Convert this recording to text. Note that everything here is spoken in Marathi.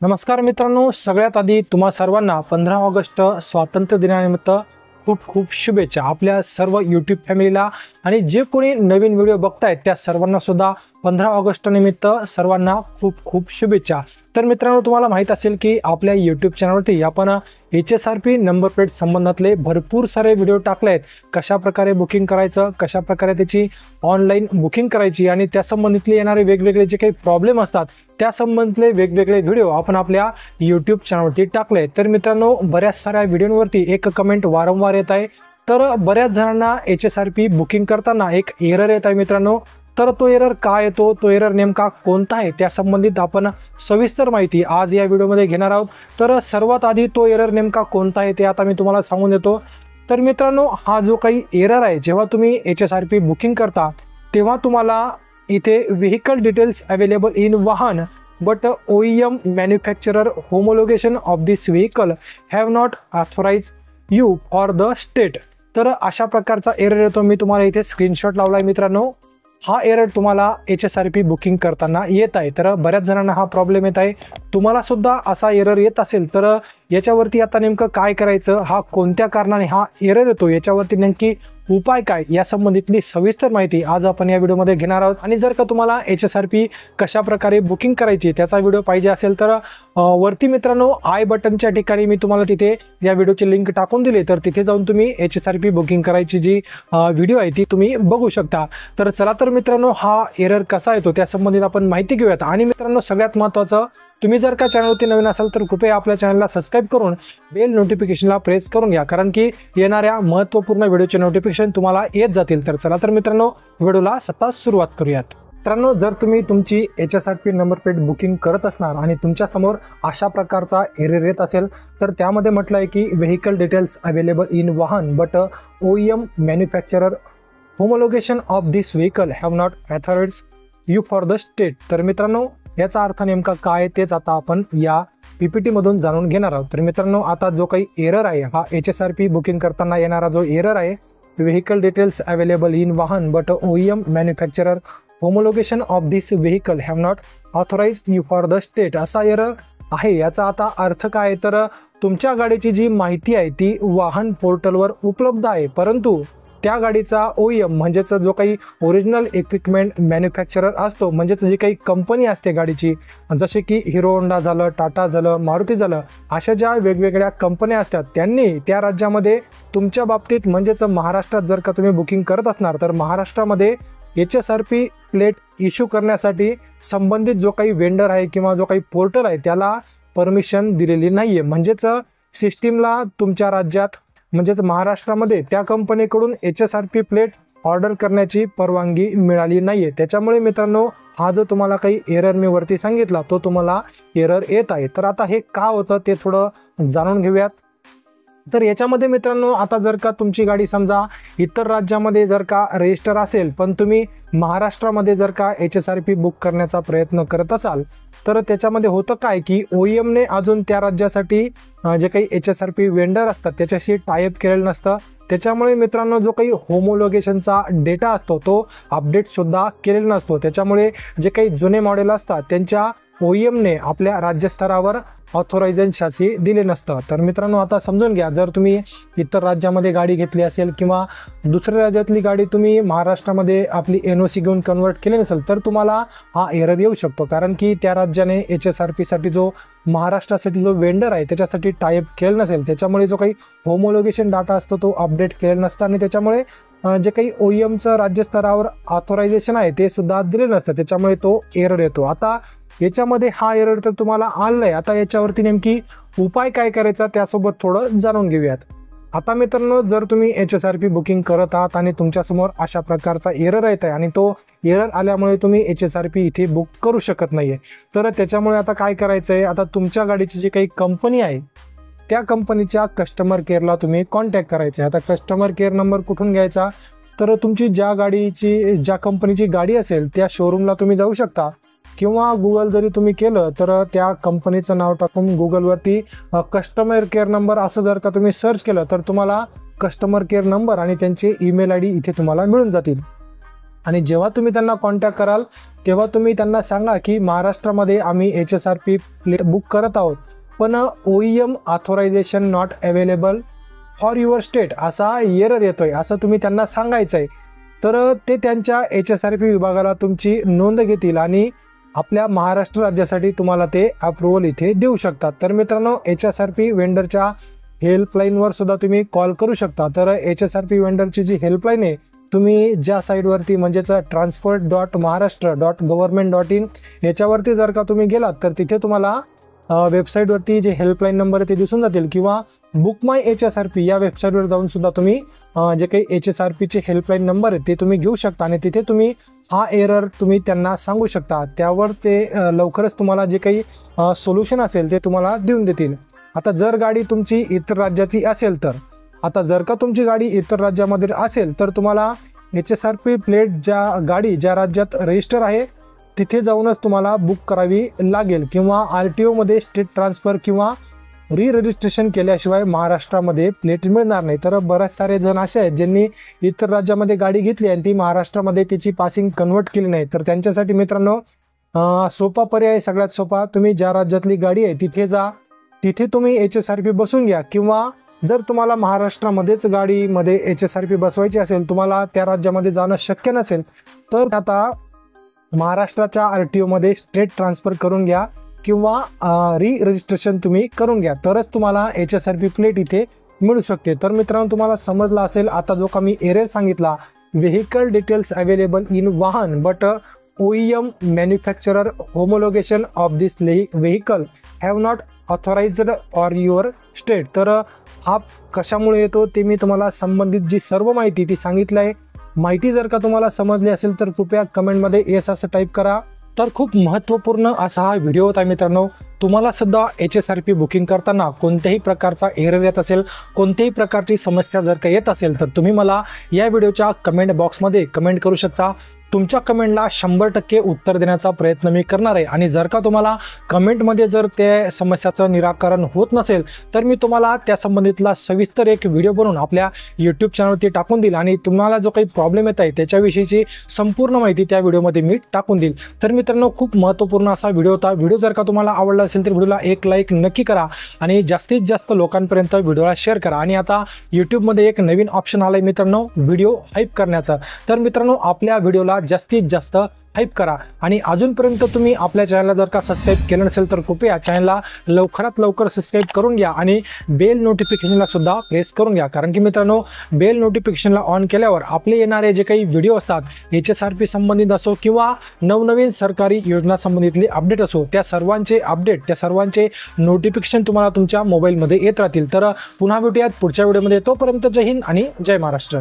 नमस्कार मित्रांनो, सगळ्यात आधी तुम्हा सर्वांना 15 ऑगस्ट स्वातंत्र्य दिनानिमित्त खूप खूप शुभेच्छा आपल्या सर्व यूट्यूब फॅमिलीला आणि जे कोणी नवीन व्हिडिओ बघतायत त्या सर्वांना सुद्धा 15 ऑगस्ट निमित्त सर्वांना खूप खूप शुभेच्छा। तर मित्रांनो, तुम्हाला माहित असेल की आपल्या यूट्यूब चॅनलवरती आपण HSRP नंबर प्लेट संबंधातले भरपूर सारे व्हिडिओ टाकले आहेत। कशा प्रकारे बुकिंग करायचं, कशा प्रकारे त्याची ऑनलाईन बुकिंग करायची आणि त्या संबंधितले येणारे वेगवेगळे जे काही प्रॉब्लेम असतात त्या संबंधितले वेगवेगळे व्हिडिओ आपण आपल्या यूट्यूब चॅनलवरती टाकले। तर मित्रांनो, बऱ्याच साऱ्या व्हिडिओवरती एक कमेंट वारंवार येत आहे, तर बऱ्याच जणांना HSRP बुकिंग करताना एक एरर येत आहे मित्रांनो। तर तो एरर काय येतो, तो एरर नेमका कोणता आहे त्या संबंधित आपण सविस्तर माहिती आज या व्हिडिओमध्ये घेणार आहोत। तर सर्वात आधी तो एरर नेमका कोणता आहे ते आता मी तुम्हाला सांगून देतो। तर मित्रांनो, हा जो काही एरर आहे, जेव्हा तुम्ही HSRP बुकिंग करता तेव्हा तुम्हाला इथे vehicle details available in Vahan but OEM manufacturer homologation of this vehicle have not authorize you for the state. तर अशा प्रकारचा एरर येतो। मी तुम्हाला इथे स्क्रीनशॉट लावलाय मित्रांनो। हा एरर तुम्हाला HSRP बुकिंग करताना येत आहे। तर बऱ्याच जणांना हा प्रॉब्लेम येत आहे, तुम्हाला सुद्धा असा एरर येत असेल तर याच्यावरती आता नेमकं काय करायचं, हा कोणत्या कारणाने हा एरर येतो, याच्यावरती नेमकी उपाय काय या संबंधितली सविस्तर माहिती आज आपण या व्हिडिओमध्ये घेणार आहोत। आणि जर का तुम्हाला HSRP कशा प्रकारे बुकिंग करायची त्याचा व्हिडिओ पाहिजे असेल तर वरती मित्रांनो आय बटनच्या ठिकाणी मी तुम्हाला तिथे या व्हिडिओची लिंक टाकून दिली, तर तिथे जाऊन तुम्ही HSRP बुकिंग करायची जी व्हिडिओ आहे ती तुम्ही बघू शकता। तर चला तर मित्रांनो, हा एरर कसा येतो त्या संबंधित आपण माहिती घेऊयात। आणि मित्रांनो, सगळ्यात महत्त्वाचं, तुम्ही जर का चॅनलवरती नवीन असाल तर कृपया आपल्या चॅनलला सबस्क्राइब करून बेल नोटिफिकेशनला प्रेस करून घ्या, कारण की येणाऱ्या महत्त्वपूर्ण व्हिडिओचे नोटिफिकेशन तुम्हाला येत जातील। तर चला तर मित्रांनो, व्हिडिओला आता सुरुवात करूयात। मित्रांनो, जर तुम्ही तुमची HSRP नंबर प्लेट बुकिंग करत असणार आणि तुमच्या समोर अशा प्रकारचा एरर येत असेल तर त्यामध्ये म्हटलं आहे की vehicle details available in Vahan but OEM manufacturer homologation of this vehicle have not authorised you for the state. तर मित्रांनो, याचा अर्थ नेमका काय तेच आता आपण या PPT मधून जाणून घेणार आहोत। तर मित्रांनो, आता जो काही एरर आहे, हा HSRP बुकिंग करताना येणारा जो एरर आहे, vehicle details available in Vahan but OEM manufacturer homologation of this vehicle have not authorised you for the state, असा एरर आहे। याचा आता अर्थ काय, तर तुमच्या गाडीची जी माहिती आहे ती वाहन पोर्टलवर उपलब्ध आहे, परंतु त्या गाडीचा OEM म्हणजेच जो काही ओरिजिनल इक्विपमेंट मॅन्युफॅक्चरर असतो, म्हणजेच जी काही कंपनी असते गाडीची, जसे की हिरो होंडा झालं, टाटा झालं, मारुती झालं, अशा ज्या वेगवेगळ्या कंपन्या असतात त्यांनी त्या राज्यामध्ये तुमच्या बाबतीत म्हणजेच महाराष्ट्रात जर का तुम्ही बुकिंग करत असणार तर महाराष्ट्रामध्ये HSRP प्लेट इश्यू करण्यासाठी संबंधित जो काही वेंडर आहे किंवा जो काही पोर्टल आहे त्याला परमिशन दिलेली नाहीये। म्हणजेच सिस्टीमला तुमच्या राज्यात म्हणजेच महाराष्ट्रामध्ये त्या कंपनीकडून HSRP प्लेट ऑर्डर करण्याची परवानगी मिळाली नाहीये। त्याच्यामुळे मित्रांनो, हा जो तुम्हाला काही एरर मी वरती सांगितला तो तुम्हाला एरर येत आहे। तर आता हे का होतं ते थोडं जाणून घेऊयात। तर याच्यामध्ये मित्रांनो, आता जर का तुमची गाडी समजा इतर राज्यामध्ये जर का रजिस्टर असेल पण तुम्ही महाराष्ट्रामध्ये जर का HSRP बुक करण्याचा प्रयत्न करत असाल तर त्याच्यामध्ये होतं काय की OEMने अजून त्या राज्यासाठी जे काही HSRP वेंडर असतात त्याच्याशी टायअप केलेलं नसतं। त्याच्यामुळे मित्रांनो, जो काही होमोलोगेशनचा डेटा असतो तो अपडेट सुद्धा केलेला नसतो। त्याच्यामुळे जे काही जुने मॉडेल असतात त्यांच्या OEMने आपल्या राज्यस्तरावर ऑथोरायझेशनशी दिले नसतं। तर मित्रांनो, आता समजून घ्या, जर तुम्ही इतर राज्यामध्ये गाडी घेतली असेल किंवा दुसऱ्या राज्यातली गाडी तुम्ही महाराष्ट्रामध्ये आपली NOC घेऊन कन्वर्ट केली नसेल तर तुम्हाला हा एरर येऊ शकतो, कारण की त्या राज्याने HSRP साठी जो महाराष्ट्रासाठी जो वेंडर आहे त्याच्यासाठी टायअप केलं नसेल। त्याच्यामुळे जो काही होमोलोगेशन डाटा असतो तो अपडेट केलेला नसतं आणि त्याच्यामुळे जे काही OEMचं राज्यस्तरावर ऑथोरायझेशन आहे ते सुद्धा दिलेलं नसतं। त्याच्यामुळे तो एरर येतो। आता याच्यामध्ये हा एरर तर तुम्हाला आलाय, आता याच्यावरती नेमकी उपाय काय करायचा त्यासोबत थोडं जाणून घेऊयात। आता मित्रांनो, जर तुम्ही HSRP बुकिंग करत आहात आणि तुमच्यासमोर अशा प्रकारचा एरर येत आहे आणि तो एरर आल्यामुळे तुम्ही HSRP इथे बुक करू शकत नाहीये, तर त्याच्यामुळे आता काय करायचं आहे, आता तुमच्या गाडीची जी काही कंपनी आहे त्या कंपनीच्या कस्टमर केअरला तुम्ही कॉन्टॅक्ट करायचं आहे। आता कस्टमर केअर नंबर कुठून घ्यायचा, तर तुमची ज्या कंपनीची गाडी असेल त्या शोरूमला तुम्ही जाऊ शकता किंवा गुगल जरी तुम्ही केलं तर त्या कंपनीचं नाव टाकून गुगलवरती कस्टमर केअर नंबर असं जर का तुम्ही सर्च केलं तर तुम्हाला कस्टमर केअर नंबर आणि त्यांचे ईमेल ID इथे तुम्हाला मिळून जातील। आणि जेव्हा तुम्ही त्यांना कॉन्टॅक्ट कराल तेव्हा तुम्ही त्यांना सांगा की महाराष्ट्रामध्ये आम्ही HSRP प्लेट बुक करत आहोत, पण OEM authorisation not available for your state असा एरर येतोय असं तुम्ही त्यांना सांगायचं आहे. तर ते त्यांच्या HSRP विभागाला तुमची नोंद घेतील आणि आपल्या महाराष्ट्र राज्यासाठी तुम्हाला ते अप्रूव्हल इथे देऊ शकतात. तर मित्रांनो, HSRP वेंडरच्या हेल्पलाईनवर सुद्धा तुम्ही कॉल करू शकता. तर HSRP वेंडरची जी हेल्पलाईन आहे, तुम्ही ज्या साईटवरती म्हणजेच transport.maharashtra.government.in याच्यावरती जर का तुम्ही गेलात तर तिथे तुम्हाला वेबसाईटवरती जे हेल्पलाईन नंबर आहे ते दिसून जातील, किंवा बुक माय HSRP या वेबसाईटवर जाऊन सुद्धा तुम्ही जे काही HSRPचे हेल्पलाईन नंबर आहे ते तुम्ही घेऊ शकता आणि तिथे तुम्ही हा एरर तुम्ही त्यांना सांगू शकता. त्यावर ते लवकरच तुम्हाला जे काही सोल्युशन असेल ते तुम्हाला देऊन देतील. आता जर गाडी तुमची इतर राज्याची असेल तर, आता जर का तुमची गाडी इतर राज्यामध्ये असेल तर तुम्हाला HSRP प्लेट ज्या राज्यात रजिस्टर आहे तिथे जाऊनच तुम्हाला बुक करावी लागेल, किंवा RTOमध्ये स्टेट ट्रान्सफर किंवा रजिस्ट्रेशन केल्याशिवाय महाराष्ट्रामध्ये प्लेट मिळणार नाही. तर बरेच सारे जण असे आहेत ज्यांनी इतर राज्यामध्ये गाडी घेतली आणि ती महाराष्ट्रामध्ये त्याची पासिंग कन्वर्ट केली नाही. तर त्यांच्यासाठी मित्रांनो सोपा पर्याय, सगळ्यात सोपा, तुम्ही ज्या राज्यातली गाडी आहे तिथे जा, तिथे तुम्ही HSRP बसून घ्या. किंवा जर तुम्हाला महाराष्ट्रामध्येच गाडीमध्ये HSRP बसवायची असेल, तुम्हाला त्या राज्यामध्ये जाणं शक्य नसेल, तर आता महाराष्ट्राच्या RTOमध्ये स्टेट ट्रान्सफर करून घ्या किंवा रजिस्ट्रेशन तुम्ही करून घ्या, तरच तुम्हाला HSRP प्लेट इथे मिळू शकते. तर मित्रांनो, तुम्हाला समजलं असेल आता जो का मी एरर सांगितला, vehicle details available in Vahan but OEM manufacturer homologation of this vehicle have not authorized or your state. तर हा कशामुळे येतो ते मी तुम्हाला संबंधित जी सर्व माहिती ती सांगितलं आहे. माहिती जर का तुम्हाला समजली असेल तर कृपया कमेंटमध्ये येस असं टाईप करा. तर खूप महत्त्वपूर्ण असा हा व्हिडिओ होता मित्रांनो. तुम्हाला सुद्धा HSRP बुकिंग करताना कोणत्याही प्रकारचा एरर येत असेल, कोणत्याही प्रकारची समस्या जर का येत असेल तर तुम्ही मला या व्हिडिओच्या कमेंट बॉक्समध्ये कमेंट करू शकता. तुमच्या कमेंटला 100% उत्तर देण्याचा प्रयत्न मी करणार आहे. आणि जर का तुम्हाला कमेंटमध्ये जर त्या समस्याचं निराकरण होत नसेल तर मी तुम्हाला त्या संबंधितला सविस्तर एक व्हिडिओ बनवून आपल्या YouTube चॅनलवरती टाकून देईल आणि तुम्हाला जो काही प्रॉब्लेम येत आहे त्याच्याविषयीची संपूर्ण माहिती त्या व्हिडिओमध्ये मी टाकून देईल. तर मित्रांनो, खूप महत्त्वपूर्ण असा व्हिडिओ होता. व्हिडिओ जर का तुम्हाला आवडला असेल तर व्हिडिओला एक लाईक नक्की करा आणि जास्तीत जास्त लोकांपर्यंत व्हिडिओला शेअर करा. आणि आता YouTubeमध्ये एक नवीन ऑप्शन आलं आहे मित्रांनो, व्हिडिओ हाईप करण्याचा. तर मित्रांनो, आपल्या व्हिडिओला जास्तीत जास्त हाईप करा. आणि अजूनपर्यंत तुम्ही आपल्या चॅनलला जर का सबस्क्राईब केलं नसेल तर कृपया चॅनलला लवकरात लवकर सबस्क्राईब करून घ्या आणि बेल नोटिफिकेशनला सुद्धा प्रेस करून घ्या. कारण की मित्रांनो, बेल नोटिफिकेशनला ऑन केल्यावर आपले येणारे जे काही व्हिडिओ असतात, HSRP संबंधित असो किंवा नवनवीन सरकारी योजना संबंधितले अपडेट असो, त्या सर्वांचे अपडेट, त्या सर्वांचे नोटिफिकेशन तुम्हाला तुमच्या मोबाईलमध्ये येत राहतील. तर पुन्हा भेटूयात पुढच्या व्हिडिओमध्ये. तोपर्यंत जय हिंद आणि जय महाराष्ट्र.